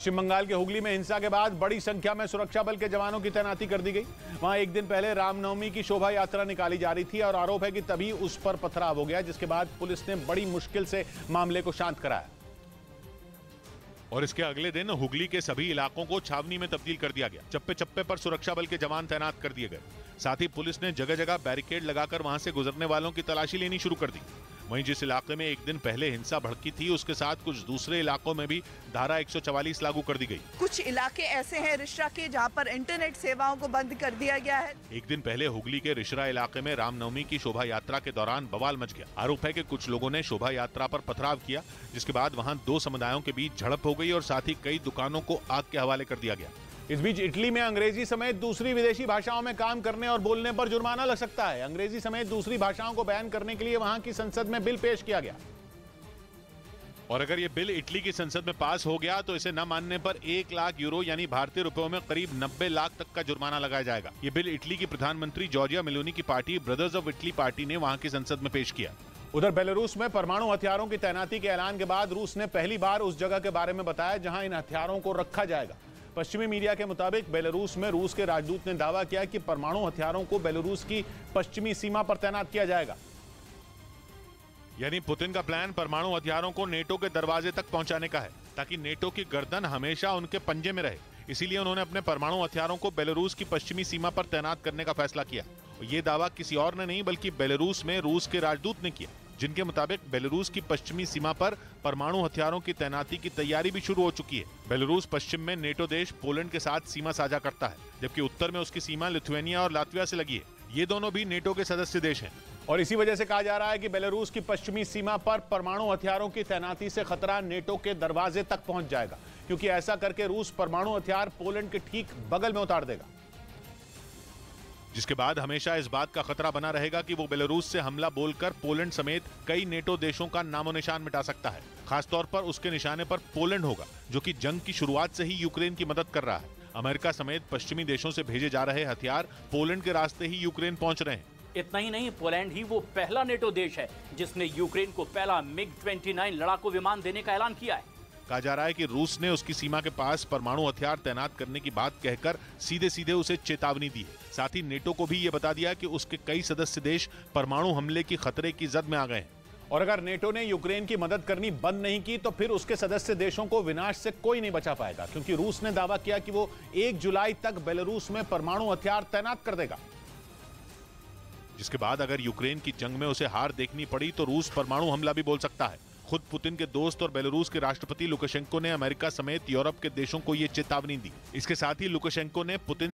पश्चिम बंगाल के हुगली में हिंसा के बाद बड़ी संख्या में सुरक्षा बल के जवानों की तैनाती कर दी गई। वहां एक दिन पहले रामनवमी की शोभा यात्रा निकाली जा रही थी और आरोप है कि तभी उस पर पथराव हो गया, जिसके बाद पुलिस ने बड़ी मुश्किल से मामले को शांत कराया। और इसके अगले दिन हुगली के सभी इलाकों को छावनी में तब्दील कर दिया गया। चप्पे चप्पे पर सुरक्षा बल के जवान तैनात कर दिए गए। साथ ही पुलिस ने जगह जगह बैरिकेड लगाकर वहां से गुजरने वालों की तलाशी लेनी शुरू कर दी। वहीं जिस इलाके में एक दिन पहले हिंसा भड़की थी, उसके साथ कुछ दूसरे इलाकों में भी धारा 144 लागू कर दी गई। कुछ इलाके ऐसे हैं रिश्रा के जहां पर इंटरनेट सेवाओं को बंद कर दिया गया है। एक दिन पहले हुगली के रिश्रा इलाके में रामनवमी की शोभा यात्रा के दौरान बवाल मच गया। आरोप है कि कुछ लोगों ने शोभा यात्रा पर पथराव किया, जिसके बाद वहां दो समुदायों के बीच झड़प हो गई और साथ ही कई दुकानों को आग के हवाले कर दिया गया। इस बीच इटली में अंग्रेजी समेत दूसरी विदेशी भाषाओं में काम करने और बोलने पर जुर्माना लग सकता है। अंग्रेजी समेत दूसरी भाषाओं को बैन करने के लिए वहां की संसद में बिल पेश किया गया। और अगर ये बिल इटली की संसद में पास हो गया तो इसे न मानने पर 1 लाख यूरो यानी भारतीय रुपयों में करीब 90 लाख तक का जुर्माना लगाया जाएगा। ये बिल इटली की प्रधानमंत्री जॉर्जिया मेलोनी की party brothers of Italy party ने वहां की संसद में पेश किया। उधर बेलारूस में परमाणु हथियारों की तैनाती के ऐलान के बाद रूस ने पहली बार उस जगह के बारे में बताया जहां इन हथियारों को रखा जाएगा। पश्चिमी मीडिया के मुताबिक बेलारूस में रूस के राजदूत ने दावा किया कि परमाणु हथियारों को बेलारूस की पश्चिमी सीमा पर तैनात किया जाएगा। यानी पुतिन का प्लान परमाणु हथियारों को नेटो के दरवाजे तक पहुंचाने का है, ताकि नेटो की गर्दन हमेशा उनके पंजे में रहे। इसीलिए उन्होंने अपने परमाणु हथियारों को बेलारूस की पश्चिमी सीमा पर तैनात करने का फैसला किया। ये दावा किसी और ने नहीं बल्कि बेलारूस में रूस के राजदूत ने किया, जिनके मुताबिक बेलारूस की पश्चिमी सीमा पर परमाणु हथियारों की तैनाती की तैयारी भी शुरू हो चुकी है। बेलारूस पश्चिम में नेटो देश पोलैंड के साथ सीमा साझा करता है, जबकि उत्तर में उसकी सीमा लिथुआनिया और लातविया से लगी है। ये दोनों भी नेटो के सदस्य देश हैं। और इसी वजह से कहा जा रहा है कि बेलारूस की पश्चिमी सीमा पर परमाणु हथियारों की तैनाती से खतरा नेटो के दरवाजे तक पहुंच जाएगा, क्योंकि ऐसा करके रूस परमाणु हथियार पोलैंड के ठीक बगल में उतार देगा, जिसके बाद हमेशा इस बात का खतरा बना रहेगा कि वो बेलारूस से हमला बोलकर पोलैंड समेत कई नेटो देशों का नामो निशान मिटा सकता है। खासतौर पर उसके निशाने पर पोलैंड होगा, जो कि जंग की शुरुआत से ही यूक्रेन की मदद कर रहा है। अमेरिका समेत पश्चिमी देशों से भेजे जा रहे हथियार पोलैंड के रास्ते ही यूक्रेन पहुंच रहे हैं। इतना ही नहीं, पोलैंड ही वो पहला नेटो देश है जिसने यूक्रेन को पहला MiG-29 लड़ाकू विमान देने का ऐलान किया है। कहा जा रहा है कि रूस ने उसकी सीमा के पास परमाणु हथियार तैनात करने की बात कहकर सीधे सीधे उसे चेतावनी दी है। साथ ही नेटो को भी ये बता दिया कि उसके कई सदस्य देश परमाणु हमले की खतरे की जद में आ गए हैं। और अगर नेटो ने यूक्रेन की मदद करनी बंद नहीं की तो फिर उसके सदस्य देशों को विनाश से कोई नहीं बचा पाएगा, क्योंकि रूस ने दावा किया कि वो 1 जुलाई तक बेलारूस में परमाणु हथियार तैनात कर देगा। जिसके बाद अगर यूक्रेन की जंग में उसे हार देखनी पड़ी तो रूस परमाणु हमला भी बोल सकता है। खुद पुतिन के दोस्त और बेलारूस के राष्ट्रपति लुकाशेंको ने अमेरिका समेत यूरोप के देशों को ये चेतावनी दी। इसके साथ ही लुकाशेंको ने पुतिन